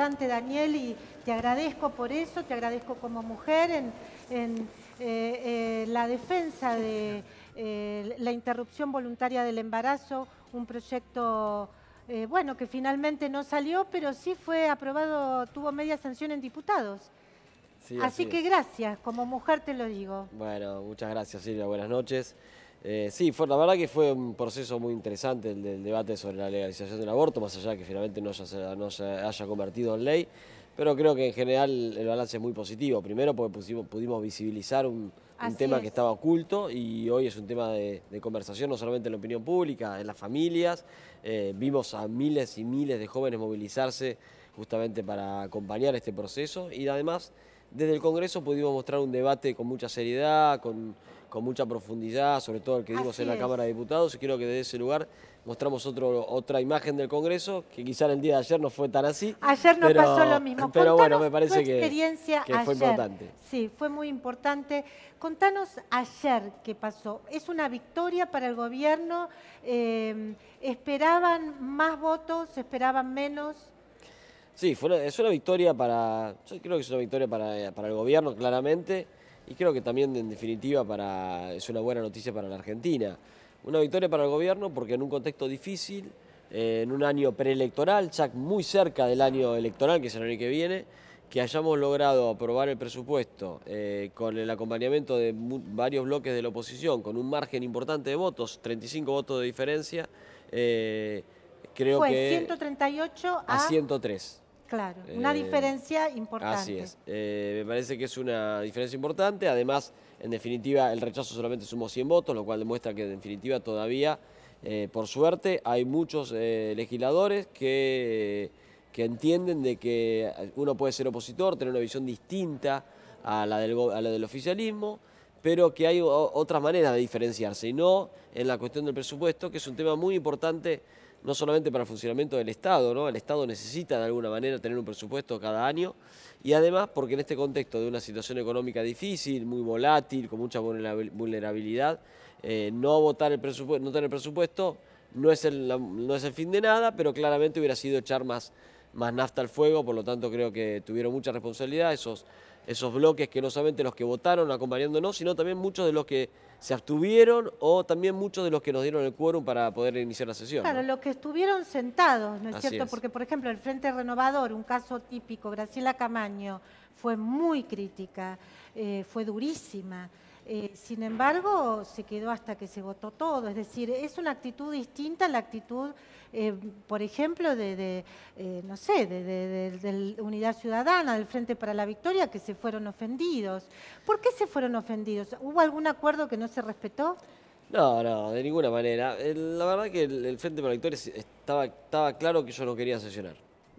importante, Daniel, y te agradezco por eso, te agradezco como mujer en la defensa de la interrupción voluntaria del embarazo, un proyecto bueno, que finalmente no salió, pero sí fue aprobado, tuvo media sanción en diputados. Sí, Así así que es. gracias, como mujer te lo digo. Bueno, muchas gracias Silvia, buenas noches. Sí, la verdad que fue un proceso muy interesante el del debate sobre la legalización del aborto, más allá de que finalmente no se haya convertido en ley, pero creo que en general el balance es muy positivo. Primero porque pudimos visibilizar un Así tema que es. estaba oculto y hoy es un tema de conversación, no solamente en la opinión pública, en las familias. Vimos a miles y miles de jóvenes movilizarse justamente para acompañar este proceso y además desde el Congreso pudimos mostrar un debate con mucha seriedad, con mucha profundidad, sobre todo el que dimos en Así la es. Cámara de Diputados, y creo que desde ese lugar mostramos otra imagen del Congreso, que quizá en el día de ayer no fue tan así, Ayer no pasó lo mismo. pero bueno, me Contanos tu parece experiencia que fue ayer. importante. Sí, fue muy importante. Contanos ayer qué pasó. ¿Es una victoria para el gobierno? ¿Esperaban más votos? ¿Esperaban menos? Sí, es una victoria yo creo que es una victoria para el gobierno, claramente, y creo que también, en definitiva, es una buena noticia para la Argentina. Una victoria para el gobierno porque en un contexto difícil, en un año preelectoral, ya muy cerca del año electoral, que es el año que viene, que hayamos logrado aprobar el presupuesto con el acompañamiento de varios bloques de la oposición, con un margen importante de votos, 35 votos de diferencia, creo Fue que 138 a a... 103. Claro, una Eh, diferencia Así importante. es. Me parece que es una diferencia importante. Además, en definitiva, el rechazo solamente sumó 100 votos, lo cual demuestra que, en definitiva, todavía, por suerte, hay muchos legisladores que entienden de que uno puede ser opositor, tener una visión distinta a la del oficialismo, pero que hay otras maneras de diferenciarse, y no en la cuestión del presupuesto, que es un tema muy importante no solamente para el funcionamiento del Estado, ¿no? El Estado necesita de alguna manera tener un presupuesto cada año, y además porque en este contexto de una situación económica difícil, muy volátil, con mucha vulnerabilidad, no tener presupuesto no es el fin de nada, pero claramente hubiera sido echar más nafta al fuego. Por lo tanto creo que tuvieron mucha responsabilidad esos bloques, que no solamente los que votaron acompañándonos, sino también muchos de los que se abstuvieron, o también muchos de los que nos dieron el quórum para poder iniciar la sesión, Claro, ¿no? los que estuvieron sentados, ¿no es Así cierto? es. Porque, por ejemplo, el Frente Renovador, un caso típico, Graciela Camaño, fue muy crítica, fue durísima. Sin embargo, se quedó hasta que se votó todo. Es decir, es una actitud distinta a la actitud, por ejemplo, no sé, de Unidad Ciudadana, del Frente para la Victoria, que se fueron ofendidos. ¿Por qué se fueron ofendidos? ¿Hubo algún acuerdo que no se respetó? No, no, de ninguna manera. La verdad que el Frente para la Victoria estaba claro que ellos no querían sesionar.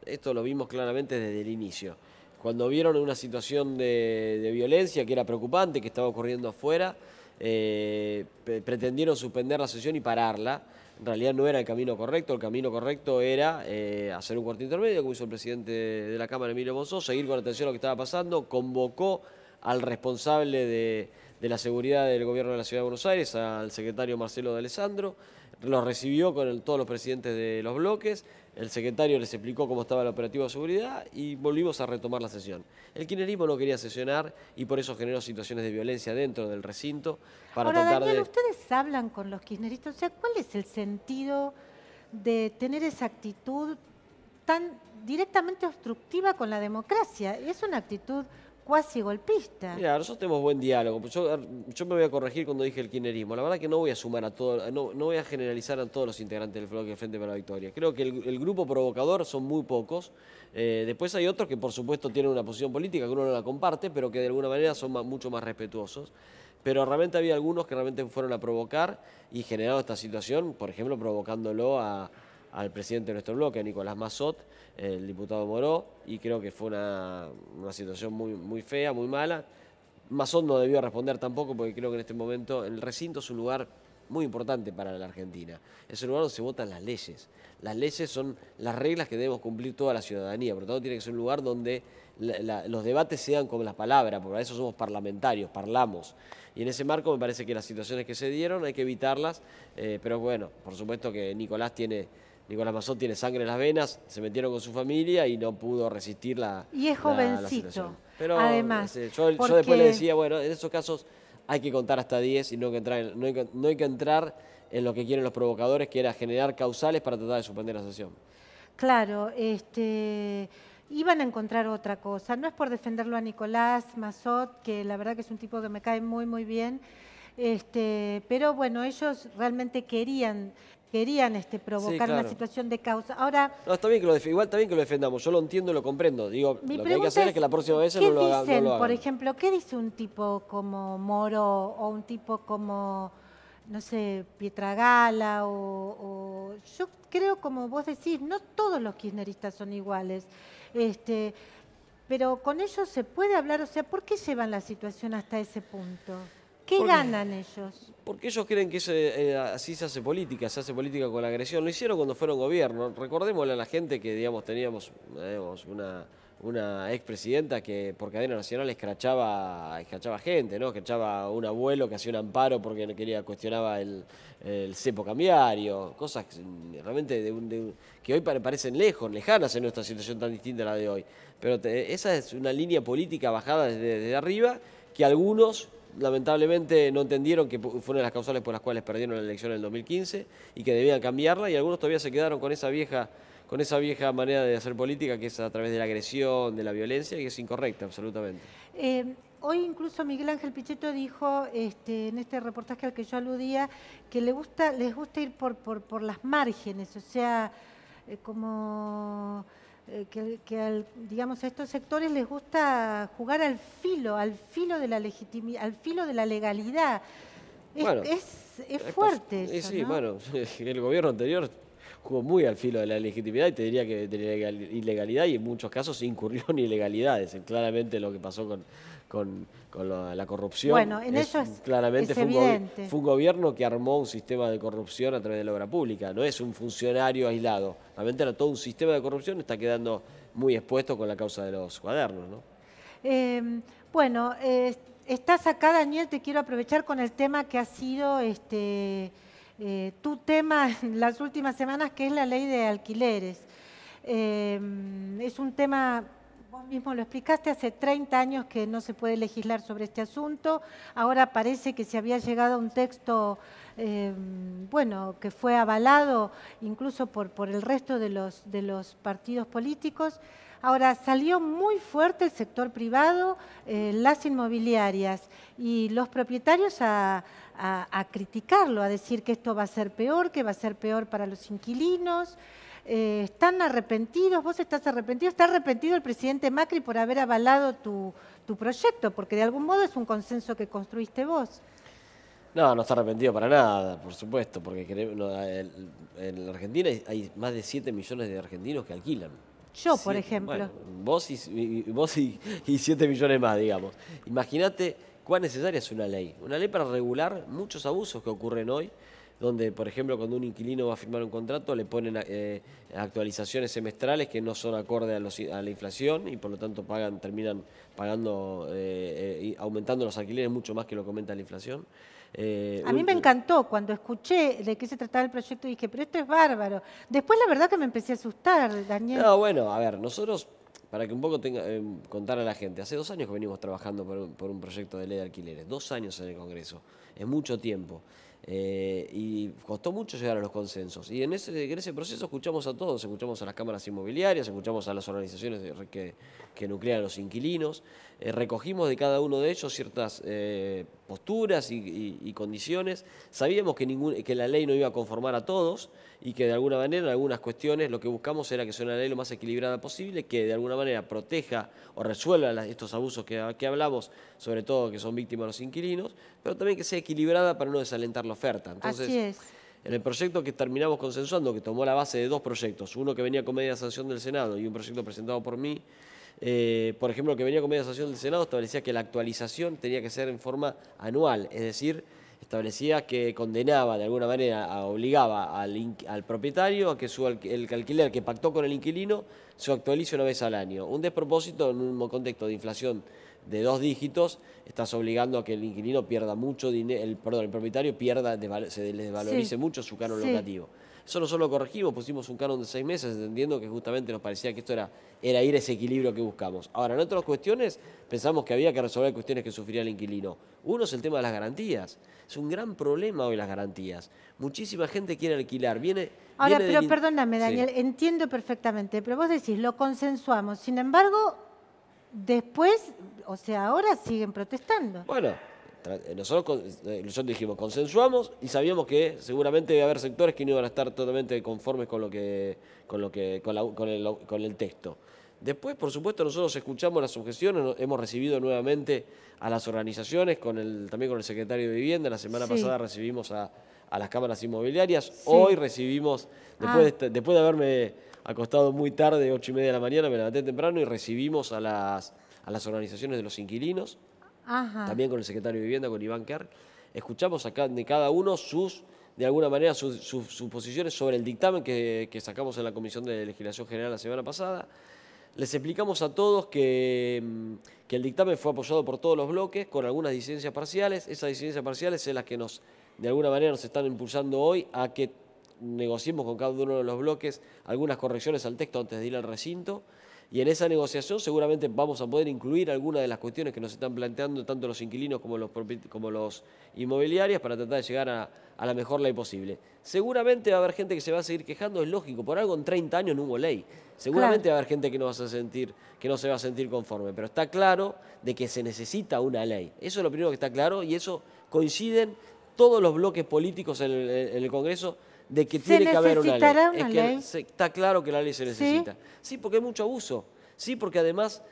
Esto lo vimos claramente desde el inicio. Cuando vieron una situación de violencia que era preocupante, que estaba ocurriendo afuera, pretendieron suspender la sesión y pararla. En realidad no era el camino correcto. El camino correcto era hacer un cuarto intermedio, como hizo el presidente de la Cámara, Emilio Monzó, seguir con atención a lo que estaba pasando. Convocó al responsable de la seguridad del gobierno de la Ciudad de Buenos Aires, al secretario Marcelo de Alessandro, los recibió con todos los presidentes de los bloques, el secretario les explicó cómo estaba el operativo de seguridad y volvimos a retomar la sesión. El kirchnerismo no quería sesionar y por eso generó situaciones de violencia dentro del recinto para Ahora, tratar Daniel, de... ustedes hablan con los kirchneristas, o sea, ¿cuál es el sentido de tener esa actitud tan directamente obstructiva con la democracia? Es una actitud cuasi golpista. Mira, nosotros tenemos buen diálogo. Yo me voy a corregir cuando dije el kirchnerismo. La verdad que no voy a sumar a todo, no voy a generalizar a todos los integrantes del bloque del Frente para la Victoria. Creo que el grupo provocador son muy pocos. Después hay otros que por supuesto tienen una posición política que uno no la comparte, pero que de alguna manera son mucho más respetuosos. Pero realmente había algunos que realmente fueron a provocar y generaron esta situación, por ejemplo, provocándolo al presidente de nuestro bloque, a Nicolás Massot, el diputado Moró, y creo que fue una situación muy fea, muy mala. Massot no debió responder tampoco, porque creo que en este momento el recinto es un lugar muy importante para la Argentina. Es un lugar donde se votan las leyes. Las leyes son las reglas que debemos cumplir toda la ciudadanía, por lo tanto tiene que ser un lugar donde los debates sean como las palabras, porque para eso somos parlamentarios, parlamos. Y en ese marco me parece que las situaciones que se dieron hay que evitarlas, pero bueno, por supuesto que Nicolás tiene Nicolás Mazot tiene sangre en las venas, se metieron con su familia y no pudo resistir Y es la jovencito, situación. Pero además. yo después le decía, bueno, en esos casos hay que contar hasta 10 y no hay que entrar en lo que quieren los provocadores, que era generar causales para tratar de suspender la sesión. Claro, iban a encontrar otra cosa. No es por defenderlo a Nicolás Mazot, que la verdad que es un tipo que me cae muy, muy bien, pero bueno, ellos realmente querían provocar claro. una situación de causa. Ahora, No, está bien que igual está bien que lo defendamos, yo lo entiendo y lo comprendo. Digo, lo que hay que hacer es que la próxima vez no lo hagan. por ejemplo, qué dice un tipo como Moro o un tipo como, no sé, Pietragala o yo creo, como vos decís, no todos los kirchneristas son iguales, pero con ellos se puede hablar, o sea, ¿por qué llevan la situación hasta ese punto? ¿Qué ganan ellos? Porque ellos creen que así se hace política con la agresión. Lo hicieron cuando fueron gobierno. Recordémosle a la gente que, digamos, teníamos una expresidenta que por cadena nacional escrachaba gente, ¿no? Escrachaba a un abuelo que hacía un amparo porque cuestionaba el cepo cambiario, cosas realmente que hoy parecen lejanas en nuestra situación tan distinta a la de hoy. Pero esa es una línea política bajada desde arriba que algunos lamentablemente no entendieron que fueron las causales por las cuales perdieron la elección en el 2015 y que debían cambiarla, y algunos todavía se quedaron con esa vieja manera de hacer política, que es a través de la agresión, de la violencia, y que es incorrecta absolutamente. Hoy incluso Miguel Ángel Pichetto dijo en este reportaje al que yo aludía que les gusta ir por las márgenes, o sea, como digamos, a estos sectores les gusta jugar al filo de la legitimidad, al filo de la legalidad. Bueno, es fuerte eso, sí, ¿no? bueno, el gobierno anterior jugó muy al filo de la legitimidad y te diría que de la ilegalidad, y en muchos casos incurrió en ilegalidades. Claramente lo que pasó con la corrupción. Bueno, en eso claramente es evidente. fue un gobierno que armó un sistema de corrupción a través de la obra pública. No es un funcionario aislado. Realmente era todo un sistema de corrupción, está quedando muy expuesto con la causa de los cuadernos, ¿no? Bueno, estás acá, Daniel, te quiero aprovechar con el tema que ha sido tu tema en las últimas semanas, que es la ley de alquileres. Es un tema, vos mismo lo explicaste, hace 30 años que no se puede legislar sobre este asunto. Ahora parece que se había llegado a un texto, bueno, que fue avalado incluso por el resto de los partidos políticos. Ahora, salió muy fuerte el sector privado, las inmobiliarias y los propietarios a criticarlo, a decir que esto va a ser peor, que va a ser peor para los inquilinos. ¿Están arrepentidos? ¿Vos estás arrepentido? ¿Está arrepentido el presidente Macri por haber avalado tu proyecto? Porque de algún modo es un consenso que construiste vos. No, no está arrepentido para nada, por supuesto, porque en la Argentina hay más de 7 millones de argentinos que alquilan. Yo, por ejemplo. Bueno, vos y 7 millones más, digamos. Imagínate cuán necesaria es una ley para regular muchos abusos que ocurren hoy, donde, por ejemplo, cuando un inquilino va a firmar un contrato, le ponen actualizaciones semestrales que no son acorde a la inflación y por lo tanto terminan pagando, aumentando los alquileres mucho más que lo que aumenta la inflación. A mí me encantó cuando escuché de qué se trataba el proyecto y dije, pero esto es bárbaro. Después la verdad que me empecé a asustar, Daniel. No, bueno, a ver, nosotros, para que un poco contar a la gente, hace 2 años que venimos trabajando por un proyecto de ley de alquileres, 2 años en el Congreso, es mucho tiempo. Y costó mucho llegar a los consensos. Y en ese proceso escuchamos a todos, escuchamos a las cámaras inmobiliarias, escuchamos a las organizaciones que nuclean a los inquilinos, recogimos de cada uno de ellos ciertas posturas y condiciones. Sabíamos que la ley no iba a conformar a todos y que de alguna manera en algunas cuestiones lo que buscamos era que sea una ley lo más equilibrada posible, que de alguna manera proteja o resuelva estos abusos que hablamos, sobre todo que son víctimas los inquilinos, pero también que sea equilibrada para no desalentar la oferta. Entonces, así es. En el proyecto que terminamos consensuando, que tomó la base de 2 proyectos, uno que venía con media sanción del Senado y un proyecto presentado por mí, por ejemplo, que venía con media sanción del Senado, establecía que la actualización tenía que ser en forma anual, es decir, establecía que condenaba de alguna manera, obligaba al propietario a que el alquiler que pactó con el inquilino se actualice una vez al año. Un despropósito en un contexto de inflación de 2 dígitos, estás obligando a que el inquilino pierda mucho dinero, el propietario se le desvalorice mucho su canon locativo. Eso nosotros lo corregimos, pusimos un canon de 6 meses, entendiendo que justamente nos parecía que esto era ir a ese equilibrio que buscamos. Ahora, en otras cuestiones, pensamos que había que resolver cuestiones que sufría el inquilino. Uno es el tema de las garantías. Es un gran problema hoy las garantías. Muchísima gente quiere alquilar. Ahora, pero perdóname, Daniel, sí, entiendo perfectamente, pero vos decís, lo consensuamos. Sin embargo, después, o sea, ahora siguen protestando. Bueno, nosotros dijimos, consensuamos y sabíamos que seguramente iba a haber sectores que no iban a estar totalmente conformes con el texto. Después, por supuesto, nosotros escuchamos las objeciones, hemos recibido nuevamente a las organizaciones, también con el secretario de Vivienda. La semana pasada recibimos a las cámaras inmobiliarias. Sí. Hoy recibimos, después de haberme acostado muy tarde, 8:30 de la mañana, me levanté temprano y recibimos a las organizaciones de los inquilinos. Ajá. También con el secretario de Vivienda, con Iván Kerr. Escuchamos acá de cada uno de alguna manera sus posiciones sobre el dictamen que sacamos en la Comisión de Legislación General la semana pasada. Les explicamos a todos que el dictamen fue apoyado por todos los bloques, con algunas disidencias parciales. Esas disidencias parciales son las que de alguna manera nos están impulsando hoy a que negociemos con cada uno de los bloques algunas correcciones al texto antes de ir al recinto. Y en esa negociación seguramente vamos a poder incluir algunas de las cuestiones que nos están planteando tanto los inquilinos como los inmobiliarios para tratar de llegar a la mejor ley posible. Seguramente va a haber gente que se va a seguir quejando, es lógico, por algo en 30 años no hubo ley. Seguramente va a haber gente que no se va a sentir conforme, pero está claro de que se necesita una ley. Eso es lo primero que está claro y eso coinciden todos los bloques políticos en el Congreso de que tiene que haber una ley. Está claro que la ley se necesita. Sí, porque hay mucho abuso. Sí, porque además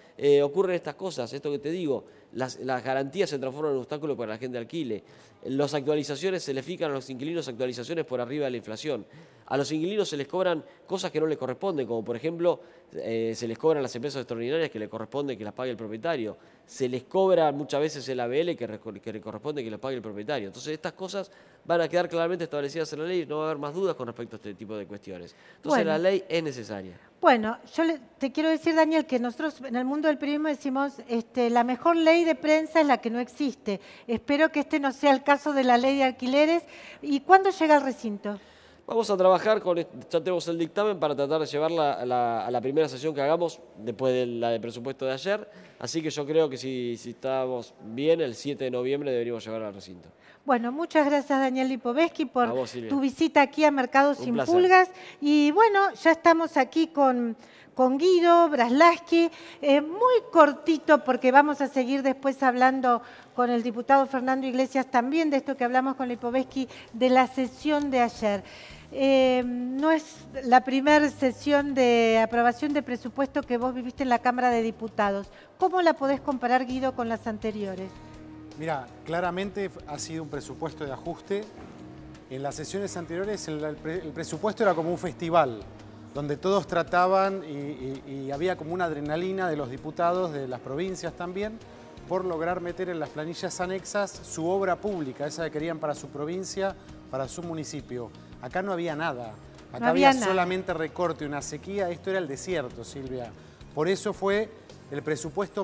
ocurren estas cosas, esto que te digo, las garantías se transforman en un obstáculo para la gente alquile. Las actualizaciones se les fijan a los inquilinos actualizaciones por arriba de la inflación. A los inquilinos se les cobran cosas que no les corresponden, como por ejemplo se les cobran las empresas extraordinarias que le corresponde que las pague el propietario. Se les cobra muchas veces el ABL que le corresponde que las pague el propietario. Entonces estas cosas van a quedar claramente establecidas en la ley, no va a haber más dudas con respecto a este tipo de cuestiones. Entonces la ley es necesaria. Bueno, yo te quiero decir, Daniel, que nosotros en el mundo del periodismo decimos la mejor ley de prensa es la que no existe. Espero que este no sea el caso de la ley de alquileres. ¿Y cuándo llega al recinto? Vamos a trabajar ya tenemos el dictamen para tratar de llevarla a la primera sesión que hagamos después de la de presupuesto de ayer. Así que yo creo que si estamos bien, el 7 de noviembre deberíamos llevar al recinto. Bueno, muchas gracias Daniel Lipovetsky por tu visita aquí a Mercado Sin Pulgas. Y bueno, ya estamos aquí con Guido Braslaski, muy cortito porque vamos a seguir después hablando con el diputado Fernando Iglesias también de esto que hablamos con Lipovetsky de la sesión de ayer. No es la primera sesión de aprobación de presupuesto que vos viviste en la Cámara de Diputados. ¿Cómo la podés comparar, Guido, con las anteriores? Mira, claramente ha sido un presupuesto de ajuste. En las sesiones anteriores el presupuesto era como un festival, donde todos trataban y había como una adrenalina de los diputados, de las provincias también, por lograr meter en las planillas anexas su obra pública, esa que querían para su provincia, para su municipio. Acá no había nada, acá había solamente recorte, una sequía, esto era el desierto, Silvia. Por eso fue el presupuesto